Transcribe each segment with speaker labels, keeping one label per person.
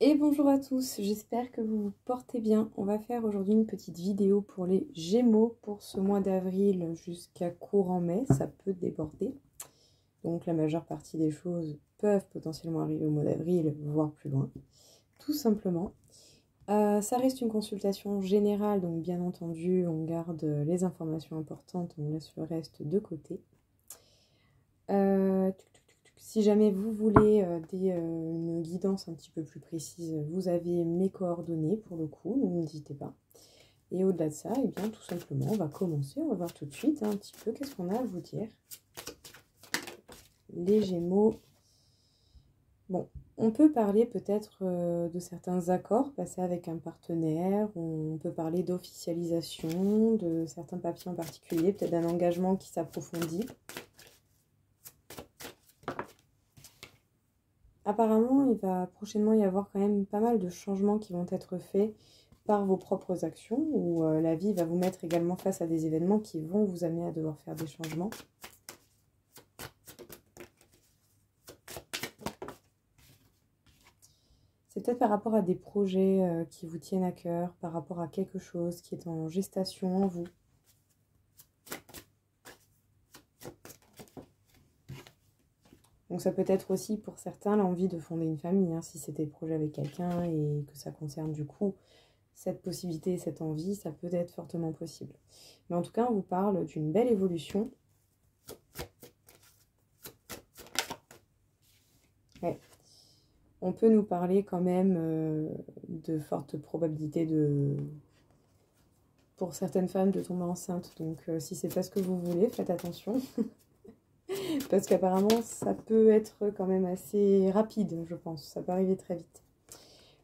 Speaker 1: Et bonjour à tous, j'espère que vous vous portez bien. On va faire aujourd'hui une petite vidéo pour les Gémeaux pour ce mois d'avril jusqu'à courant mai, ça peut déborder. Donc la majeure partie des choses peuvent potentiellement arriver au mois d'avril, voire plus loin, tout simplement. Ça reste une consultation générale, donc bien entendu on garde les informations importantes, on laisse le reste de côté. Si jamais vous voulez une guidance un petit peu plus précise, vous avez mes coordonnées pour le coup, donc n'hésitez pas. Et au-delà de ça, et bien tout simplement, on va commencer, on va voir tout de suite un petit peu qu'est-ce qu'on a à vous dire. Les Gémeaux. Bon, on peut parler peut-être de certains accords passés avec un partenaire, on peut parler d'officialisation, de certains papiers en particulier, peut-être d'un engagement qui s'approfondit. Apparemment, il va prochainement y avoir quand même pas mal de changements qui vont être faits par vos propres actions, ou la vie va vous mettre également face à des événements qui vont vous amener à devoir faire des changements. C'est peut-être par rapport à des projets qui vous tiennent à cœur, par rapport à quelque chose qui est en gestation en vous. Donc ça peut être aussi pour certains l'envie de fonder une famille, hein, si c'est des projets avec quelqu'un et que ça concerne du coup cette possibilité, cette envie, ça peut être fortement possible. Mais en tout cas, on vous parle d'une belle évolution. Ouais. On peut nous parler quand même de fortes probabilités pour certaines femmes de tomber enceinte. Donc si c'est pas ce que vous voulez, faites attention. Parce qu'apparemment, ça peut être quand même assez rapide, je pense. Ça peut arriver très vite.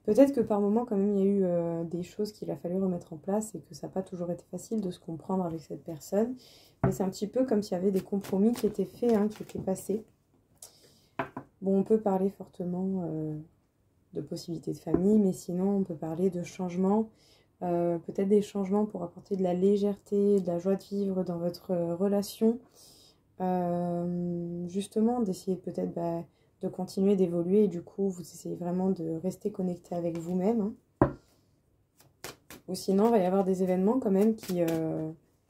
Speaker 1: Peut-être que par moment, quand même, il y a eu des choses qu'il a fallu remettre en place et que ça n'a pas toujours été facile de se comprendre avec cette personne. Mais c'est un petit peu comme s'il y avait des compromis qui étaient faits, hein, qui étaient passés. Bon, on peut parler fortement de possibilités de famille, mais sinon, on peut parler de changements. Peut-être des changements pour apporter de la légèreté, de la joie de vivre dans votre relation. Justement, d'essayer peut-être de continuer d'évoluer et du coup, vous essayez vraiment de rester connecté avec vous-même. Hein. Ou sinon, il va y avoir des événements quand même qui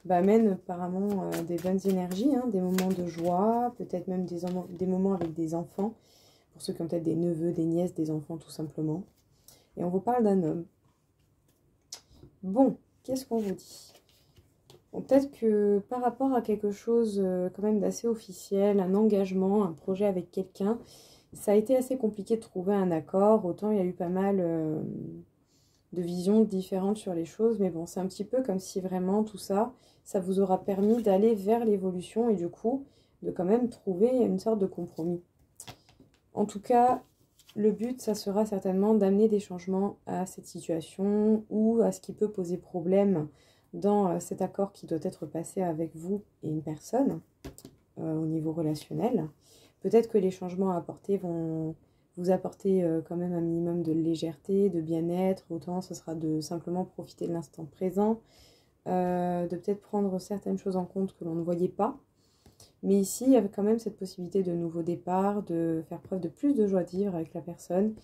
Speaker 1: amènent apparemment des bonnes énergies, hein, des moments de joie, peut-être même des moments avec des enfants, pour ceux qui ont peut-être des neveux, des nièces, des enfants tout simplement. Et on vous parle d'un homme. Bon, qu'est-ce qu'on vous dit ? Bon, peut-être que par rapport à quelque chose quand même d'assez officiel, un engagement, un projet avec quelqu'un, ça a été assez compliqué de trouver un accord. Autant il y a eu pas mal de visions différentes sur les choses, mais bon, c'est un petit peu comme si vraiment tout ça, ça vous aura permis d'aller vers l'évolution et du coup, de quand même trouver une sorte de compromis. En tout cas, le but, ça sera certainement d'amener des changements à cette situation ou à ce qui peut poser problème dans cet accord qui doit être passé avec vous et une personne au niveau relationnel. Peut-être que les changements à apporter vont vous apporter quand même un minimum de légèreté, de bien-être. Autant ce sera de simplement profiter de l'instant présent, de peut-être prendre certaines choses en compte que l'on ne voyait pas. Mais ici, il y a quand même cette possibilité de nouveau départ, de faire preuve de plus de joie de vivre avec la personne.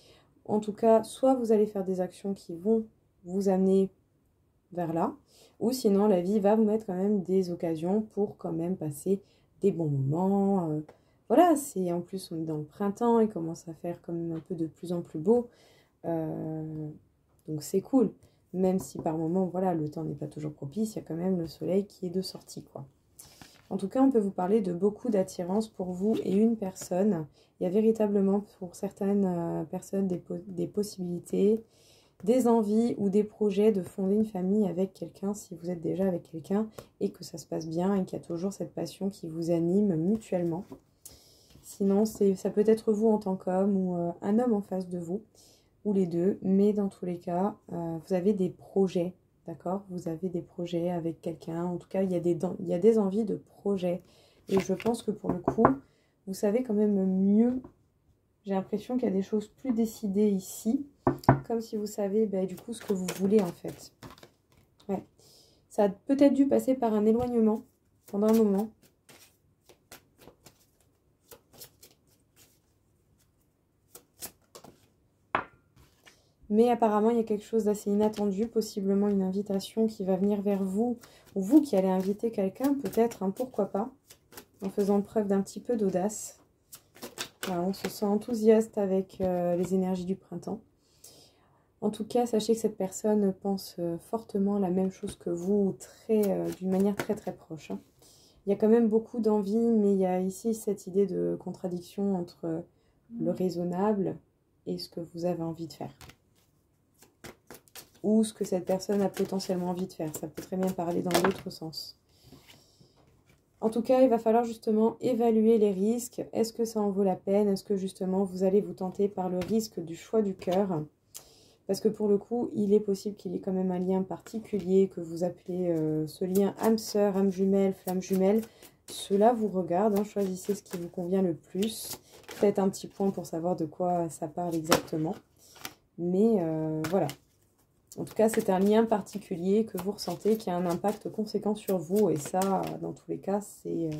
Speaker 1: En tout cas, soit vous allez faire des actions qui vont vous amener vers là, ou sinon la vie va vous mettre quand même des occasions pour quand même passer des bons moments. Voilà, c'est en plus on est dans le printemps, il commence à faire quand même un peu de plus en plus beau, donc c'est cool. Même si par moments, voilà, le temps n'est pas toujours propice, il y a quand même le soleil qui est de sortie, quoi. En tout cas, on peut vous parler de beaucoup d'attirance pour vous et une personne. Il y a véritablement pour certaines personnes des possibilités, des envies ou des projets de fonder une famille avec quelqu'un si vous êtes déjà avec quelqu'un et que ça se passe bien et qu'il y a toujours cette passion qui vous anime mutuellement. Sinon, ça peut être vous en tant qu'homme ou un homme en face de vous, ou les deux, mais dans tous les cas, vous avez des projets. D'accord, vous avez des projets avec quelqu'un. En tout cas, il y a des envies de projets. Et je pense que pour le coup, vous savez quand même mieux. J'ai l'impression qu'il y a des choses plus décidées ici. Comme si vous savez du coup ce que vous voulez en fait. Ouais. Ça a peut-être dû passer par un éloignement pendant un moment. Mais apparemment, il y a quelque chose d'assez inattendu, possiblement une invitation qui va venir vers vous, ou vous qui allez inviter quelqu'un, peut-être, hein, pourquoi pas, en faisant preuve d'un petit peu d'audace. Voilà, on se sent enthousiaste avec les énergies du printemps. En tout cas, sachez que cette personne pense fortement la même chose que vous, d'une manière très très proche, hein. Il y a quand même beaucoup d'envie, mais il y a ici cette idée de contradiction entre le raisonnable et ce que vous avez envie de faire. Ou ce que cette personne a potentiellement envie de faire. Ça peut très bien parler dans l'autre sens. En tout cas, il va falloir justement évaluer les risques. Est-ce que ça en vaut la peine? Est-ce que justement vous allez vous tenter par le risque du choix du cœur? Parce que pour le coup, il est possible qu'il y ait quand même un lien particulier que vous appelez ce lien âme sœur, âme jumelle, flamme jumelle. Cela vous regarde, hein, choisissez ce qui vous convient le plus. Faites un petit point pour savoir de quoi ça parle exactement. Mais voilà. En tout cas, c'est un lien particulier que vous ressentez qui a un impact conséquent sur vous. Et ça, dans tous les cas, c'est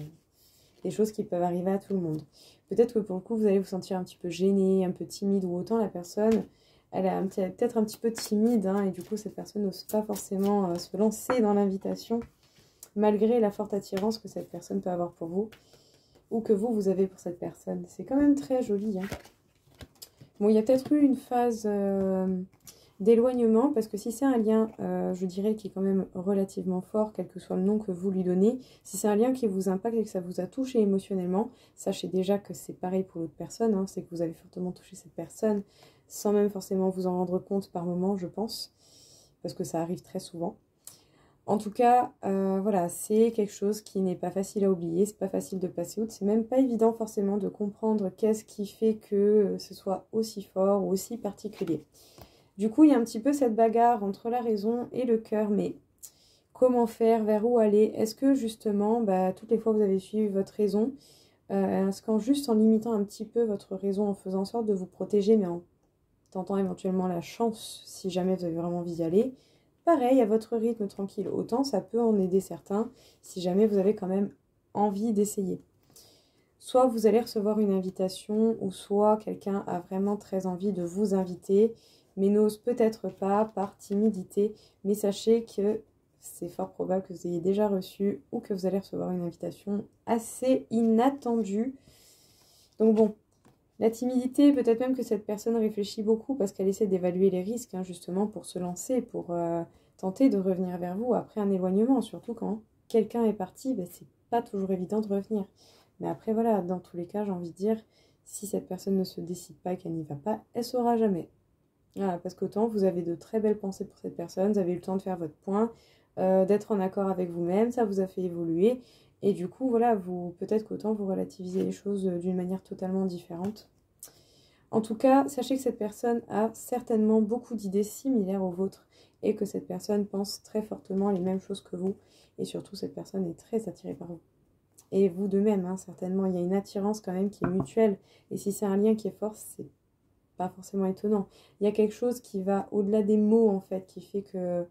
Speaker 1: des choses qui peuvent arriver à tout le monde. Peut-être que pour le coup, vous allez vous sentir un petit peu gêné, un peu timide, ou autant la personne, elle est peut-être un petit peu timide, hein, et du coup, cette personne n'ose pas forcément se lancer dans l'invitation, malgré la forte attirance que cette personne peut avoir pour vous, ou que vous avez pour cette personne. C'est quand même très joli, hein. Bon, il y a peut-être eu une phase d'éloignement, parce que si c'est un lien, je dirais, qui est quand même relativement fort, quel que soit le nom que vous lui donnez, si c'est un lien qui vous impacte et que ça vous a touché émotionnellement, sachez déjà que c'est pareil pour l'autre personne, hein, c'est que vous avez fortement touché cette personne, sans même forcément vous en rendre compte par moment, je pense, parce que ça arrive très souvent. En tout cas, voilà, c'est quelque chose qui n'est pas facile à oublier, c'est pas facile de passer outre, c'est même pas évident forcément de comprendre qu'est-ce qui fait que ce soit aussi fort ou aussi particulier. Du coup, il y a un petit peu cette bagarre entre la raison et le cœur, mais comment faire, vers où aller? Est-ce que justement, toutes les fois que vous avez suivi votre raison, est-ce qu'en juste en limitant un petit peu votre raison, en faisant en sorte de vous protéger, mais en tentant éventuellement la chance, si jamais vous avez vraiment envie d'y aller, pareil, à votre rythme tranquille, autant ça peut en aider certains, si jamais vous avez quand même envie d'essayer. Soit vous allez recevoir une invitation, ou soit quelqu'un a vraiment très envie de vous inviter, mais n'ose peut-être pas par timidité. Mais sachez que c'est fort probable que vous ayez déjà reçu ou que vous allez recevoir une invitation assez inattendue. Donc bon, la timidité, peut-être même que cette personne réfléchit beaucoup parce qu'elle essaie d'évaluer les risques, hein, justement, pour se lancer, pour tenter de revenir vers vous après un éloignement. Surtout quand quelqu'un est parti, c'est pas toujours évident de revenir. Mais après, voilà, dans tous les cas, j'ai envie de dire, si cette personne ne se décide pas et qu'elle n'y va pas, elle saura jamais. Voilà, parce qu'autant vous avez de très belles pensées pour cette personne, vous avez eu le temps de faire votre point, d'être en accord avec vous-même, ça vous a fait évoluer. Et du coup, voilà, peut-être qu'autant vous relativisez les choses d'une manière totalement différente. En tout cas, sachez que cette personne a certainement beaucoup d'idées similaires aux vôtres et que cette personne pense très fortement les mêmes choses que vous. Et surtout, cette personne est très attirée par vous. Et vous de même, hein, certainement, il y a une attirance quand même qui est mutuelle. Et si c'est un lien qui est fort, c'est pas forcément étonnant. Il y a quelque chose qui va au-delà des mots, en fait, qui fait que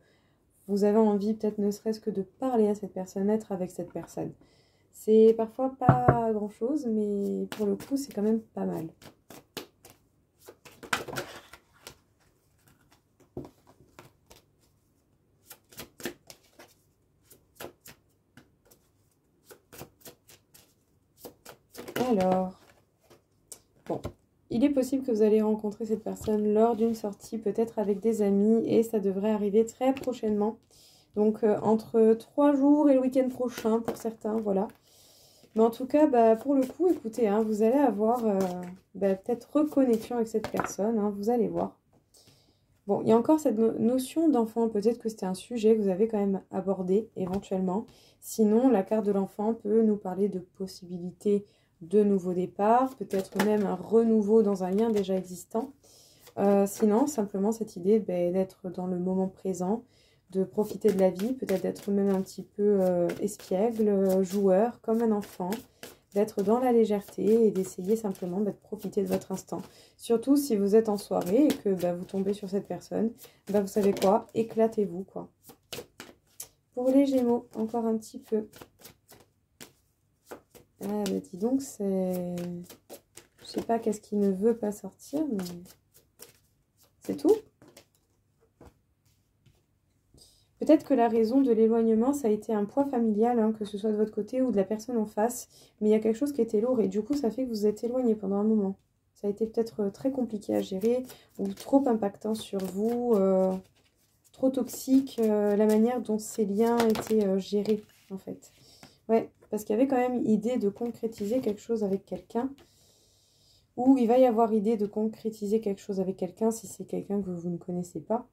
Speaker 1: vous avez envie, peut-être ne serait-ce que de parler à cette personne, être avec cette personne. C'est parfois pas grand-chose, mais pour le coup, c'est quand même pas mal. Alors, bon, il est possible que vous allez rencontrer cette personne lors d'une sortie, peut-être avec des amis, et ça devrait arriver très prochainement. Donc, entre 3 jours et le week-end prochain pour certains, voilà. Mais en tout cas, pour le coup, écoutez, hein, vous allez avoir peut-être reconnexion avec cette personne, hein, vous allez voir. Bon, il y a encore cette notion d'enfant, peut-être que c'était un sujet que vous avez quand même abordé éventuellement. Sinon, la carte de l'enfant peut nous parler de possibilités de nouveaux départs, peut-être même un renouveau dans un lien déjà existant. Sinon, simplement cette idée d'être dans le moment présent, de profiter de la vie, peut-être d'être même un petit peu espiègle, joueur, comme un enfant, d'être dans la légèreté et d'essayer simplement de profiter de votre instant. Surtout si vous êtes en soirée et que vous tombez sur cette personne, vous savez quoi, éclatez-vous, quoi. Pour les Gémeaux, encore un petit peu. Ah dis donc, c'est... Je sais pas qu'est-ce qui ne veut pas sortir, mais... C'est tout? Peut-être que la raison de l'éloignement, ça a été un poids familial, hein, que ce soit de votre côté ou de la personne en face. Mais il y a quelque chose qui était lourd et du coup, ça fait que vous êtes éloigné pendant un moment. Ça a été peut-être très compliqué à gérer ou trop impactant sur vous, trop toxique, la manière dont ces liens étaient gérés, en fait. Ouais, parce qu'il y avait quand même idée de concrétiser quelque chose avec quelqu'un. Ou il va y avoir idée de concrétiser quelque chose avec quelqu'un si c'est quelqu'un que vous ne connaissez pas.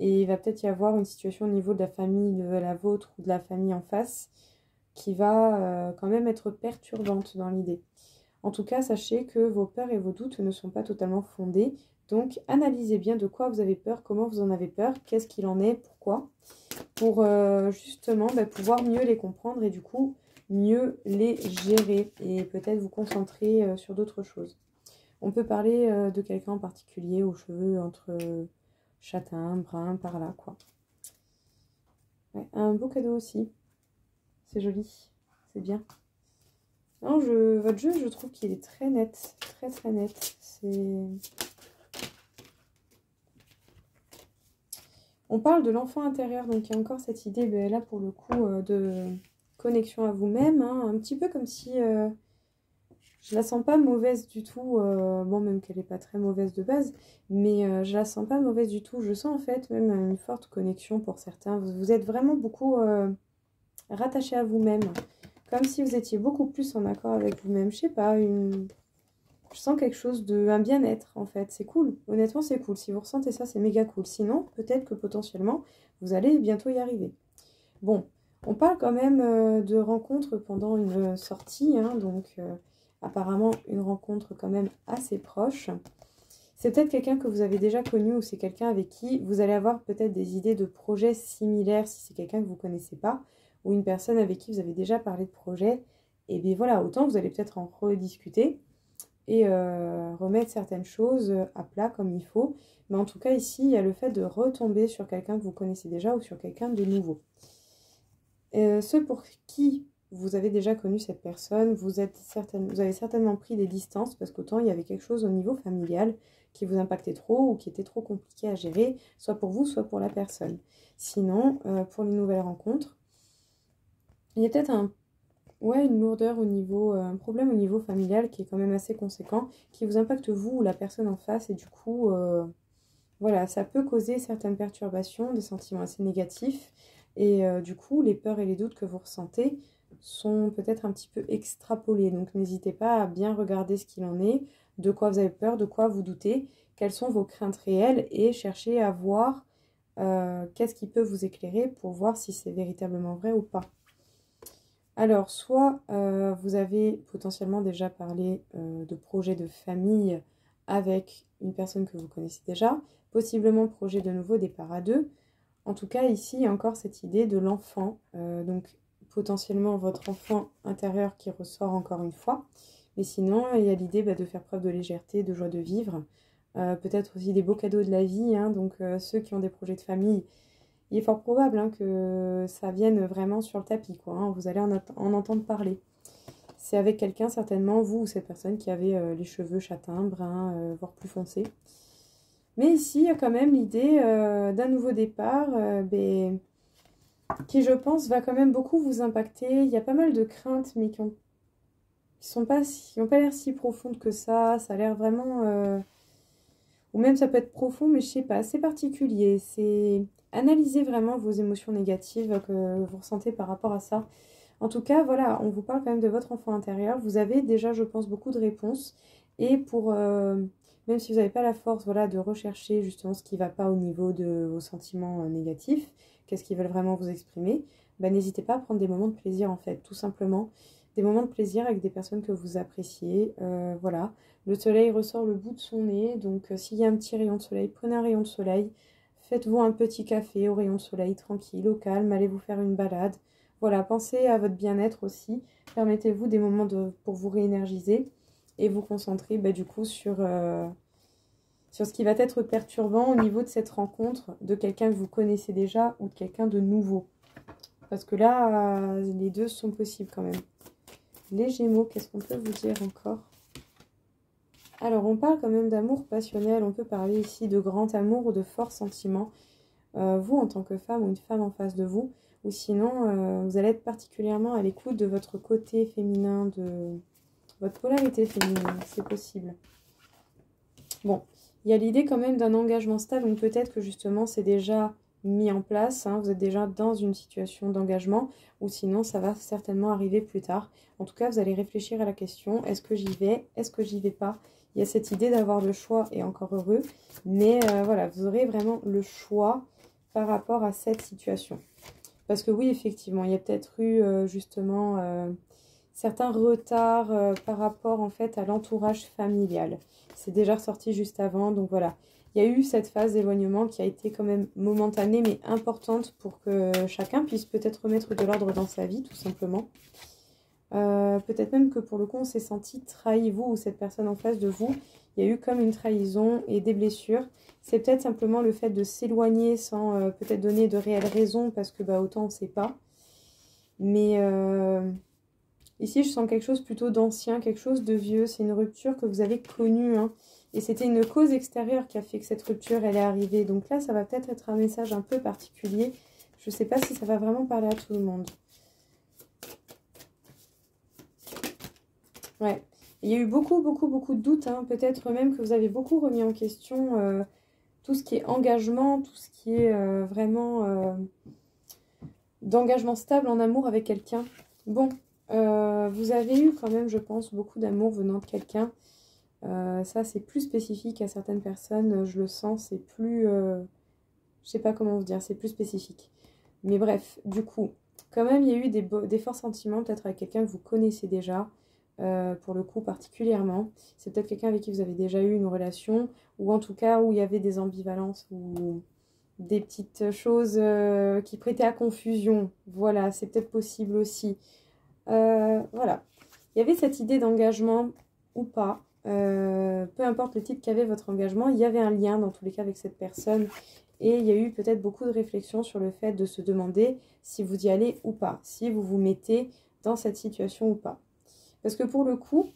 Speaker 1: Et il va peut-être y avoir une situation au niveau de la famille de la vôtre ou de la famille en face qui va quand même être perturbante dans l'idée. En tout cas, sachez que vos peurs et vos doutes ne sont pas totalement fondés. Donc, analysez bien de quoi vous avez peur, comment vous en avez peur, qu'est-ce qu'il en est, pourquoi, pour justement pouvoir mieux les comprendre et du coup, mieux les gérer et peut-être vous concentrer sur d'autres choses. On peut parler de quelqu'un en particulier aux cheveux entre châtain, brun, par là, quoi. Ouais, un beau cadeau aussi. C'est joli. C'est bien. Non, votre jeu, je trouve qu'il est très net. Très, très net. On parle de l'enfant intérieur. Donc, il y a encore cette idée, là, pour le coup, de connexion à vous-même. Hein, un petit peu comme si... je la sens pas mauvaise du tout, bon même qu'elle est pas très mauvaise de base, mais je la sens pas mauvaise du tout. Je sens en fait même une forte connexion pour certains. Vous êtes vraiment beaucoup rattaché à vous-même, comme si vous étiez beaucoup plus en accord avec vous-même. Je sais pas, je sens quelque chose un bien-être en fait. C'est cool, honnêtement c'est cool. Si vous ressentez ça, c'est méga cool. Sinon, peut-être que potentiellement, vous allez bientôt y arriver. Bon, on parle quand même de rencontres pendant une sortie, hein, donc... apparemment une rencontre quand même assez proche. C'est peut-être quelqu'un que vous avez déjà connu ou c'est quelqu'un avec qui vous allez avoir peut-être des idées de projets similaires si c'est quelqu'un que vous ne connaissez pas ou une personne avec qui vous avez déjà parlé de projet. Et bien voilà, autant vous allez peut-être en rediscuter et remettre certaines choses à plat comme il faut. Mais en tout cas ici, il y a le fait de retomber sur quelqu'un que vous connaissez déjà ou sur quelqu'un de nouveau. Ceux pour qui vous avez déjà connu cette personne, vous avez certainement pris des distances parce qu'autant il y avait quelque chose au niveau familial qui vous impactait trop ou qui était trop compliqué à gérer, soit pour vous, soit pour la personne. Sinon, pour les nouvelles rencontres, il y a peut-être une lourdeur au niveau, un problème au niveau familial qui est quand même assez conséquent, qui vous impacte vous ou la personne en face et du coup, voilà, ça peut causer certaines perturbations, des sentiments assez négatifs et du coup, les peurs et les doutes que vous ressentez sont peut-être un petit peu extrapolés. Donc, n'hésitez pas à bien regarder ce qu'il en est, de quoi vous avez peur, de quoi vous doutez, quelles sont vos craintes réelles et cherchez à voir qu'est-ce qui peut vous éclairer pour voir si c'est véritablement vrai ou pas. Alors, soit vous avez potentiellement déjà parlé de projets de famille avec une personne que vous connaissez déjà, possiblement projet de nouveau départ à deux. En tout cas, ici, il y a encore cette idée de l'enfant, donc potentiellement votre enfant intérieur qui ressort encore une fois. Mais sinon, il y a l'idée de faire preuve de légèreté, de joie de vivre. Peut-être aussi des beaux cadeaux de la vie, hein, donc ceux qui ont des projets de famille, il est fort probable hein, que ça vienne vraiment sur le tapis, quoi, hein, vous allez en entendre parler. C'est avec quelqu'un, certainement, vous ou cette personne qui avait les cheveux châtains, bruns, voire plus foncés. Mais ici, il y a quand même l'idée d'un nouveau départ qui, je pense, va quand même beaucoup vous impacter. Il y a pas mal de craintes, mais qui n'ont pas l'air si profondes que ça. Ça a l'air vraiment... ou même ça peut être profond, mais je sais pas, c'est particulier. C'est analyser vraiment vos émotions négatives que vous ressentez par rapport à ça. En tout cas, voilà, on vous parle quand même de votre enfant intérieur. Vous avez déjà, je pense, beaucoup de réponses. Et pour, même si vous n'avez pas la force voilà, de rechercher justement ce qui ne va pas au niveau de vos sentiments négatifs, qu'est-ce qu'ils veulent vraiment vous exprimer, n'hésitez pas à prendre des moments de plaisir en fait, tout simplement. Des moments de plaisir avec des personnes que vous appréciez. Voilà, le soleil ressort le bout de son nez, donc s'il y a un petit rayon de soleil, prenez un rayon de soleil. Faites-vous un petit café au rayon de soleil, tranquille, au calme, allez vous faire une balade. Voilà, pensez à votre bien-être aussi. Permettez-vous des moments pour vous réénergiser et vous concentrer du coup sur ce qui va être perturbant au niveau de cette rencontre de quelqu'un que vous connaissez déjà ou de quelqu'un de nouveau. Parce que là, les deux sont possibles quand même. Les Gémeaux, qu'est-ce qu'on peut vous dire encore? Alors, on parle quand même d'amour passionnel. On peut parler ici de grand amour ou de forts sentiments. vous en tant que femme ou une femme en face de vous, ou sinon vous allez être particulièrement à l'écoute de votre côté féminin, de votre polarité féminine, c'est possible. Bon, il y a l'idée quand même d'un engagement stable, donc peut-être que justement c'est déjà mis en place, hein, vous êtes déjà dans une situation d'engagement, ou sinon ça va certainement arriver plus tard. En tout cas, vous allez réfléchir à la question, est-ce que j'y vais, est-ce que j'y vais pas? Il y a cette idée d'avoir le choix, et encore heureux, mais voilà, vous aurez vraiment le choix par rapport à cette situation. Parce que oui, effectivement, il y a peut-être eu justement certains retards par rapport en fait à l'entourage familial. C'est déjà ressorti juste avant, donc voilà. Il y a eu cette phase d'éloignement qui a été quand même momentanée mais importante pour que chacun puisse peut-être remettre de l'ordre dans sa vie, tout simplement. Peut-être même que pour le coup on s'est senti trahi, vous ou cette personne en face de vous. Il y a eu comme une trahison et des blessures. C'est peut-être simplement le fait de s'éloigner sans peut-être donner de réelles raisons parce que bah, autant on ne sait pas. Mais ici je sens quelque chose plutôt d'ancien, quelque chose de vieux. C'est une rupture que vous avez connue, hein. Et c'était une cause extérieure qui a fait que cette rupture elle est arrivée. Donc là ça va peut-être être un message un peu particulier. Je ne sais pas si ça va vraiment parler à tout le monde. Ouais, il y a eu beaucoup de doutes, hein. Peut-être même que vous avez beaucoup remis en question tout ce qui est engagement, tout ce qui est vraiment d'engagement stable en amour avec quelqu'un. Bon, vous avez eu quand même, je pense, beaucoup d'amour venant de quelqu'un. Ça, c'est plus spécifique à certaines personnes, je le sens, c'est plus... je sais pas comment vous dire, c'est plus spécifique. Mais bref, du coup, quand même, il y a eu des forts sentiments, peut-être avec quelqu'un que vous connaissez déjà, pour le coup particulièrement. C'est peut-être quelqu'un avec qui vous avez déjà eu une relation, ou en tout cas où il y avait des ambivalences, ou des petites choses qui prêtaient à confusion. Voilà, c'est peut-être possible aussi. Voilà. Il y avait cette idée d'engagement ou pas. Peu importe le type qu'avait votre engagement, il y avait un lien dans tous les cas avec cette personne. Et il y a eu peut-être beaucoup de réflexions sur le fait de se demander si vous y allez ou pas, si vous vous mettez dans cette situation ou pas. Parce que pour le coup,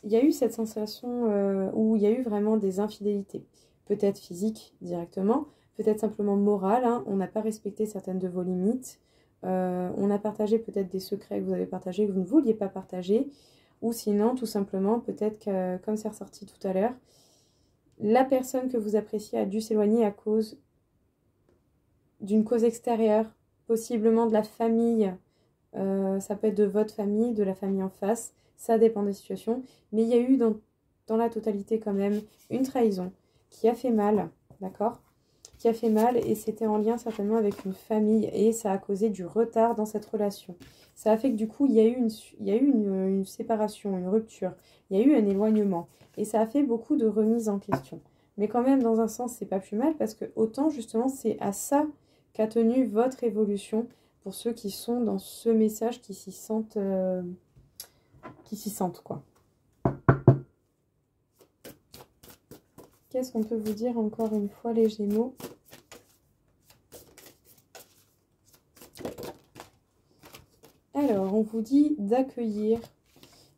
Speaker 1: il y a eu cette sensation où il y a eu vraiment des infidélités. Peut-être physiques directement, peut-être simplement morales, hein. On n'a pas respecté certaines de vos limites. On a partagé peut-être des secrets que vous avez partagés que vous ne vouliez pas partager. Ou sinon, tout simplement, peut-être que, comme c'est ressorti tout à l'heure, la personne que vous appréciez a dû s'éloigner à cause d'une cause extérieure, possiblement de la famille. Ça peut être de votre famille, de la famille en face. Ça dépend des situations. Mais il y a eu dans la totalité quand même une trahison qui a fait mal, d'accord ? Qui a fait mal et c'était en lien certainement avec une famille et ça a causé du retard dans cette relation. Ça a fait que du coup, il y a eu une séparation, une rupture. Il y a eu un éloignement et ça a fait beaucoup de remises en question. Mais quand même, dans un sens, c'est pas plus mal parce que autant justement, c'est à ça qu'a tenu votre évolution pour ceux qui sont dans ce message, qui s'y sentent quoi. Qu'est-ce qu'on peut vous dire encore une fois, les Gémeaux ? Alors, on vous dit d'accueillir.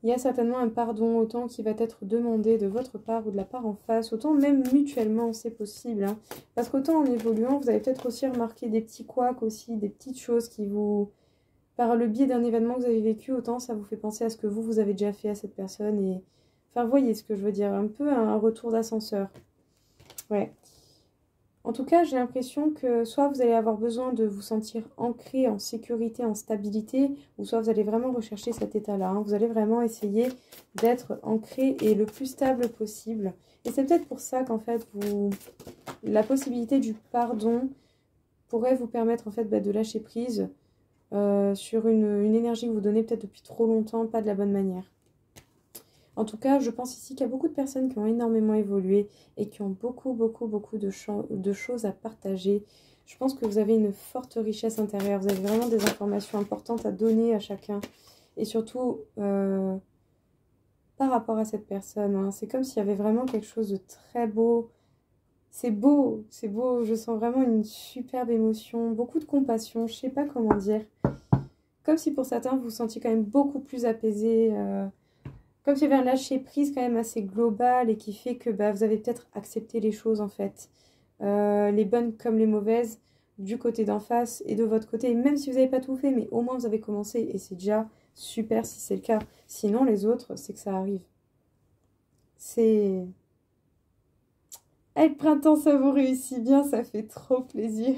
Speaker 1: Il y a certainement un pardon, autant qui va être demandé de votre part ou de la part en face, autant même mutuellement, c'est possible. Hein. Parce qu'autant en évoluant, vous avez peut-être aussi remarqué des petits couacs aussi, des petites choses qui vous... Par le biais d'un événement que vous avez vécu, autant ça vous fait penser à ce que vous avez déjà fait à cette personne. Et enfin, vous voyez ce que je veux dire, un peu un retour d'ascenseur. Ouais. En tout cas, j'ai l'impression que soit vous allez avoir besoin de vous sentir ancré, en sécurité, en stabilité, ou soit vous allez vraiment rechercher cet état-là. Hein. Vous allez vraiment essayer d'être ancré et le plus stable possible. Et c'est peut-être pour ça qu'en fait, la possibilité du pardon pourrait vous permettre en fait de lâcher prise sur une énergie que vous donnez peut-être depuis trop longtemps, pas de la bonne manière. En tout cas, je pense ici qu'il y a beaucoup de personnes qui ont énormément évolué et qui ont beaucoup de choses à partager. Je pense que vous avez une forte richesse intérieure. Vous avez vraiment des informations importantes à donner à chacun. Et surtout, par rapport à cette personne, hein, c'est comme s'il y avait vraiment quelque chose de très beau. C'est beau, c'est beau. Je sens vraiment une superbe émotion, beaucoup de compassion. Je ne sais pas comment dire. Comme si pour certains, vous vous sentiez quand même beaucoup plus apaisé. Comme s'il y avait un lâcher-prise quand même assez global et qui fait que vous avez peut-être accepté les choses en fait. les bonnes comme les mauvaises, du côté d'en face et de votre côté. Et même si vous n'avez pas tout fait, mais au moins vous avez commencé et c'est déjà super si c'est le cas. Sinon, les autres, c'est que ça arrive. C'est... Avec le printemps, ça vous réussit bien, ça fait trop plaisir.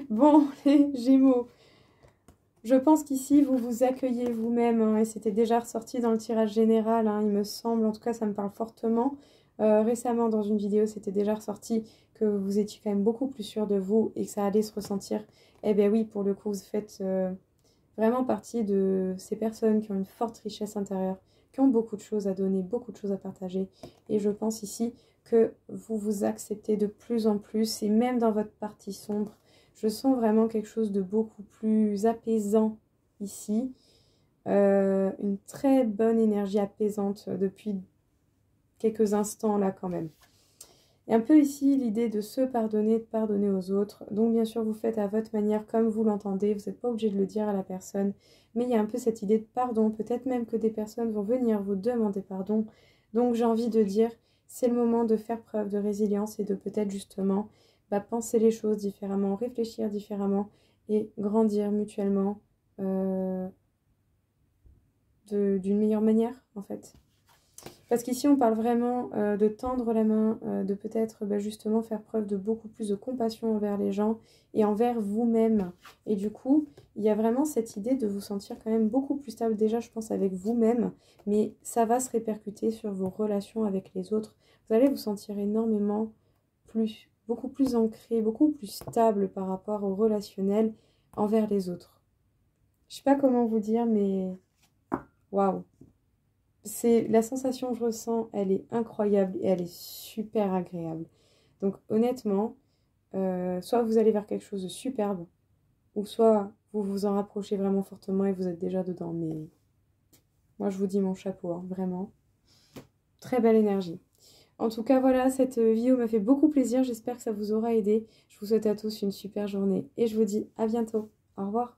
Speaker 1: Bon, les Gémeaux, je pense qu'ici, vous vous accueillez vous-même, hein, et c'était déjà ressorti dans le tirage général, hein, il me semble, en tout cas, ça me parle fortement. Récemment, dans une vidéo, c'était déjà ressorti que vous étiez quand même beaucoup plus sûr de vous et que ça allait se ressentir. Eh bien oui, pour le coup, vous faites vraiment partie de ces personnes qui ont une forte richesse intérieure, qui ont beaucoup de choses à donner, beaucoup de choses à partager. Et je pense ici que vous vous acceptez de plus en plus, et même dans votre partie sombre, je sens vraiment quelque chose de beaucoup plus apaisant ici. Une très bonne énergie apaisante depuis quelques instants là quand même. Et un peu ici l'idée de se pardonner, de pardonner aux autres. Donc bien sûr vous faites à votre manière comme vous l'entendez, vous n'êtes pas obligé de le dire à la personne. Mais il y a un peu cette idée de pardon, peut-être même que des personnes vont venir vous demander pardon. Donc j'ai envie de dire, c'est le moment de faire preuve de résilience et de peut-être justement penser les choses différemment, réfléchir différemment et grandir mutuellement d'une meilleure manière en fait. Parce qu'ici, on parle vraiment de tendre la main, de peut-être justement faire preuve de beaucoup plus de compassion envers les gens et envers vous-même. Et du coup, il y a vraiment cette idée de vous sentir quand même beaucoup plus stable, déjà, je pense, avec vous-même, mais ça va se répercuter sur vos relations avec les autres. Vous allez vous sentir énormément plus, beaucoup plus ancré, beaucoup plus stable par rapport au relationnel envers les autres. Je sais pas comment vous dire, mais waouh! C'est la sensation que je ressens, elle est incroyable et elle est super agréable. Donc honnêtement, soit vous allez vers quelque chose de superbe, ou soit vous vous en rapprochez vraiment fortement et vous êtes déjà dedans. Mais moi je vous dis mon chapeau, hein, vraiment. Très belle énergie. En tout cas voilà, cette vidéo m'a fait beaucoup plaisir, j'espère que ça vous aura aidé. Je vous souhaite à tous une super journée et je vous dis à bientôt. Au revoir.